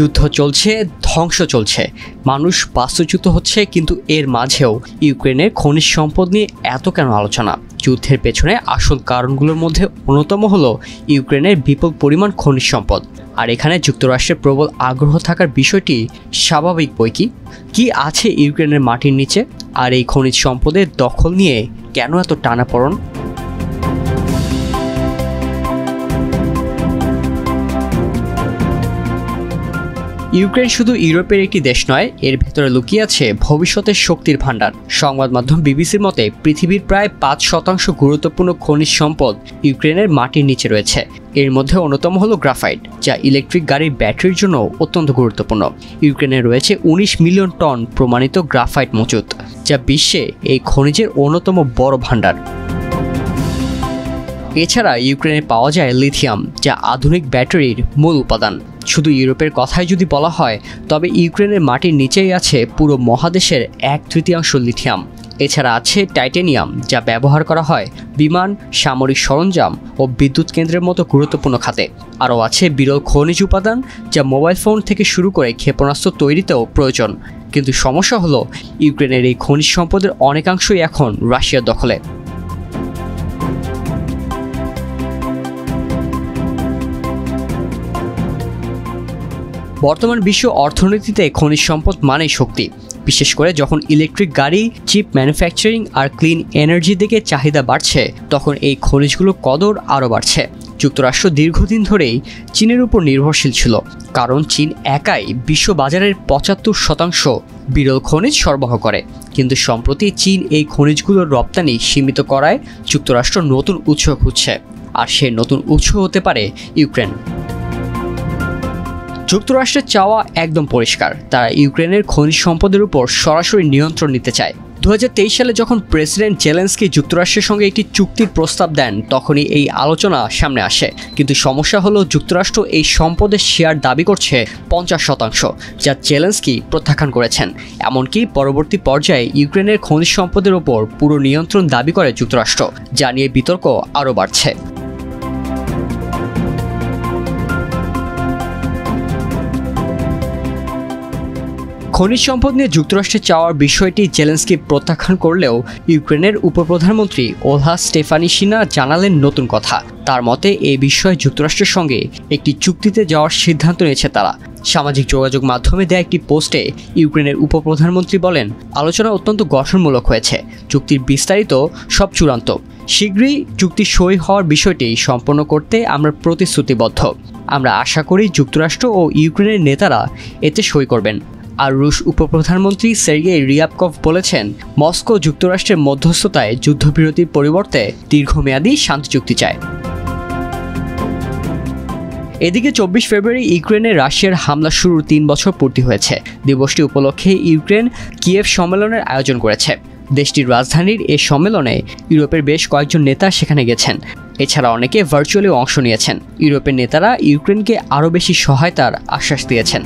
যুদ্ধ চলছে, ধ্বংস চলছে, মানুষ বাস্তুচ্যুত হচ্ছে, কিন্তু এর মাঝেও ইউক্রেনের খনিজ সম্পদ নিয়ে এত কেন আলোচনা? যুদ্ধের পেছনে আসল কারণগুলোর মধ্যে অন্যতম হলো ইউক্রেনের বিপুল পরিমাণ খনিজ সম্পদ। আর এখানে যুক্তরাষ্ট্রের প্রবল আগ্রহ থাকার বিষয়টি স্বাভাবিক বই কি আছে ইউক্রেনের মাটির নিচে, আর এই খনিজ সম্পদের দখল নিয়ে কেন এত টানাপোড়েন? ইউক্রেন শুধু ইউরোপের একটি দেশ নয়, এর ভেতরে লুকিয়ে আছে ভবিষ্যতের শক্তির ভাণ্ডার। সংবাদ মাধ্যম বিবিসির মতে পৃথিবীর প্রায় ৫% গুরুত্বপূর্ণ খনিজ সম্পদ ইউক্রেনের মাটির নিচে রয়েছে। এর মধ্যে অন্যতম হলো গ্রাফাইট, যা ইলেকট্রিক গাড়ির ব্যাটারির জন্য অত্যন্ত গুরুত্বপূর্ণ। ইউক্রেনে রয়েছে ১৯ মিলিয়ন টন প্রমাণিত গ্রাফাইট মজুত, যা বিশ্বে এই খনিজের অন্যতম বড় ভাণ্ডার। এছাড়া ইউক্রেনে পাওয়া যায় লিথিয়াম, যা আধুনিক ব্যাটারির মূল উপাদান। শুধু ইউরোপের কথাই যদি বলা হয়, তবে ইউক্রেনের মাটির নিচেই আছে পুরো মহাদেশের 1/3 লিথিয়াম। এছাড়া আছে টাইটেনিয়াম, যা ব্যবহার করা হয় বিমান, সামরিক সরঞ্জাম ও বিদ্যুৎ কেন্দ্রের মতো গুরুত্বপূর্ণ খাতে। আরও আছে বিরল খনিজ উপাদান, যা মোবাইল ফোন থেকে শুরু করে ক্ষেপণাস্ত্র তৈরিতেও প্রয়োজন। কিন্তু সমস্যা হলো, ইউক্রেনের এই খনিজ সম্পদের অনেকাংশই এখন রাশিয়ার দখলে। বর্তমান বিশ্ব অর্থনীতিতে খনিজ সম্পদ মানেই শক্তি। বিশেষ করে যখন ইলেকট্রিক গাড়ি, চিপ ম্যানুফ্যাকচারিং আর ক্লিন এনার্জির দিকে চাহিদা বাড়ছে, তখন এই খনিজগুলোর কদর আরও বাড়ছে। যুক্তরাষ্ট্র দীর্ঘদিন ধরেই চীনের উপর নির্ভরশীল ছিল, কারণ চীন একাই বিশ্ব বাজারের ৭৫% বিরল খনিজ সরবরাহ করে। কিন্তু সম্প্রতি চীন এই খনিজগুলোর রপ্তানি সীমিত করায় যুক্তরাষ্ট্র নতুন উৎস খুঁজছে, আর সেই নতুন উৎস হতে পারে ইউক্রেন। যুক্তরাষ্ট্রের চাওয়া একদম পরিষ্কার, তারা ইউক্রেনের খনিজ সম্পদের উপর সরাসরি নিয়ন্ত্রণ নিতে চায়। ২০২৩ সালে যখন প্রেসিডেন্ট জেলেনস্কি যুক্তরাষ্ট্রের সঙ্গে একটি চুক্তির প্রস্তাব দেন, তখনই এই আলোচনা সামনে আসে। কিন্তু সমস্যা হলো, যুক্তরাষ্ট্র এই সম্পদের শেয়ার দাবি করছে ৫০%, যা জেলেনস্কি প্রত্যাখ্যান করেছেন। এমনকি পরবর্তী পর্যায়ে ইউক্রেনের খনিজ সম্পদের উপর পুরো নিয়ন্ত্রণ দাবি করে যুক্তরাষ্ট্র, যা নিয়ে বিতর্ক আরও বাড়ছে। খনিজ সম্পদ নিয়ে যুক্তরাষ্ট্রের চাওয়ার বিষয়টি জেলেনস্কি প্রত্যাখ্যান করলেও ইউক্রেনের উপপ্রধানমন্ত্রী ওলহা স্টেফানিশিনা জানালেন নতুন কথা। তার মতে এই বিষয়ে যুক্তরাষ্ট্রের সঙ্গে একটি চুক্তিতে যাওয়ার সিদ্ধান্ত নিয়েছে তারা। সামাজিক যোগাযোগ মাধ্যমে দেয়া একটি পোস্টে ইউক্রেনের উপপ্রধানমন্ত্রী বলেন, আলোচনা অত্যন্ত গঠনমূলক হয়েছে, চুক্তির বিস্তারিত সব চূড়ান্ত। শীঘ্রই চুক্তি সই হওয়ার বিষয়টি সম্পন্ন করতে আমরা প্রতিশ্রুতিবদ্ধ। আমরা আশা করি যুক্তরাষ্ট্র ও ইউক্রেনের নেতারা এতে সই করবেন। আর রুশ উপপ্রধানমন্ত্রী সের্গেই রিয়াবকভ বলেছেন, মস্কো যুক্তরাষ্ট্রের মধ্যস্থতায় যুদ্ধবিরতির পরিবর্তে দীর্ঘমেয়াদী শান্তি চুক্তি চায়। এদিকে ২৪ ফেব্রুয়ারি ইউক্রেনে রাশিয়ার হামলা শুরুর ৩ বছর পূর্তি হয়েছে। দিবসটি উপলক্ষে ইউক্রেন কিয়েভ সম্মেলনের আয়োজন করেছে। দেশটির রাজধানীর এ সম্মেলনে ইউরোপের বেশ কয়েকজন নেতা সেখানে গেছেন। এছাড়া অনেকে ভার্চুয়ালি অংশ নিয়েছেন। ইউরোপের নেতারা ইউক্রেনকে আরও বেশি সহায়তার আশ্বাস দিয়েছেন।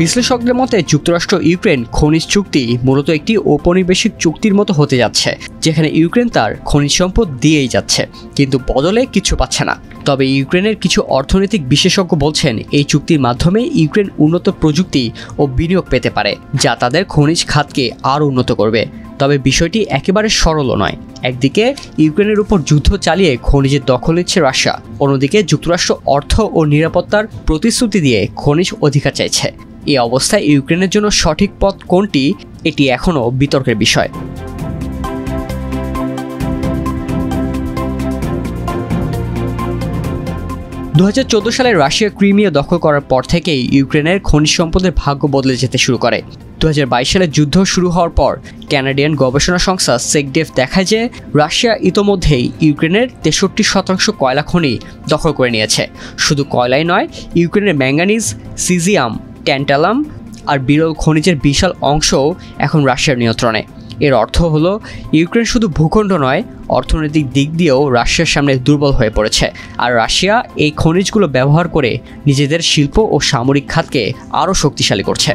বিশ্লেষকদের মতে যুক্তরাষ্ট্র ইউক্রেন খনিজ চুক্তি মূলত একটি ঔপনিবেশিক চুক্তির মতো হতে যাচ্ছে, যেখানে ইউক্রেন তার খনিজ সম্পদ দিয়েই যাচ্ছে, কিন্তু বদলে কিছু পাচ্ছে না। তবে ইউক্রেনের কিছু অর্থনৈতিক বিশেষজ্ঞ বলছেন, এই চুক্তির মাধ্যমে ইউক্রেন উন্নত প্রযুক্তি ও বিনিয়োগ পেতে পারে, যা তাদের খনিজ খাতকে আরও উন্নত করবে। তবে বিষয়টি একেবারে সরলও নয়। একদিকে ইউক্রেনের উপর যুদ্ধ চালিয়ে খনিজের দখল নিচ্ছে রাশিয়া, অন্যদিকে যুক্তরাষ্ট্র অর্থ ও নিরাপত্তার প্রতিশ্রুতি দিয়ে খনিজ অধিকার চাইছে। এই অবস্থায় ইউক্রেনের জন্য সঠিক পথ কোনটি, এটি এখনও বিতর্কের বিষয়। ২০১৪ সালে রাশিয়া ক্রিমিয়া দখল করার পর থেকেই ইউক্রেনের খনিজ সম্পদের ভাগ্য বদলে যেতে শুরু করে। ২০২২ সালে যুদ্ধ শুরু হওয়ার পর কানাডিয়ান গবেষণা সংস্থা সেকডেফ দেখায় যে রাশিয়া ইতোমধ্যেই ইউক্রেনের ৬৩% কয়লা খনি দখল করে নিয়েছে। শুধু কয়লাই নয়, ইউক্রেনের ম্যাঙ্গানিজ, সিজিয়াম, ট্যান্টালাম আর বিরল খনিজের বিশাল অংশও এখন রাশিয়ার নিয়ন্ত্রণে। এর অর্থ হলো ইউক্রেন শুধু ভূখণ্ড নয়, অর্থনৈতিক দিক দিয়েও রাশিয়ার সামনে দুর্বল হয়ে পড়েছে। আর রাশিয়া এই খনিজগুলো ব্যবহার করে নিজেদের শিল্প ও সামরিক খাতকে আরও শক্তিশালী করছে।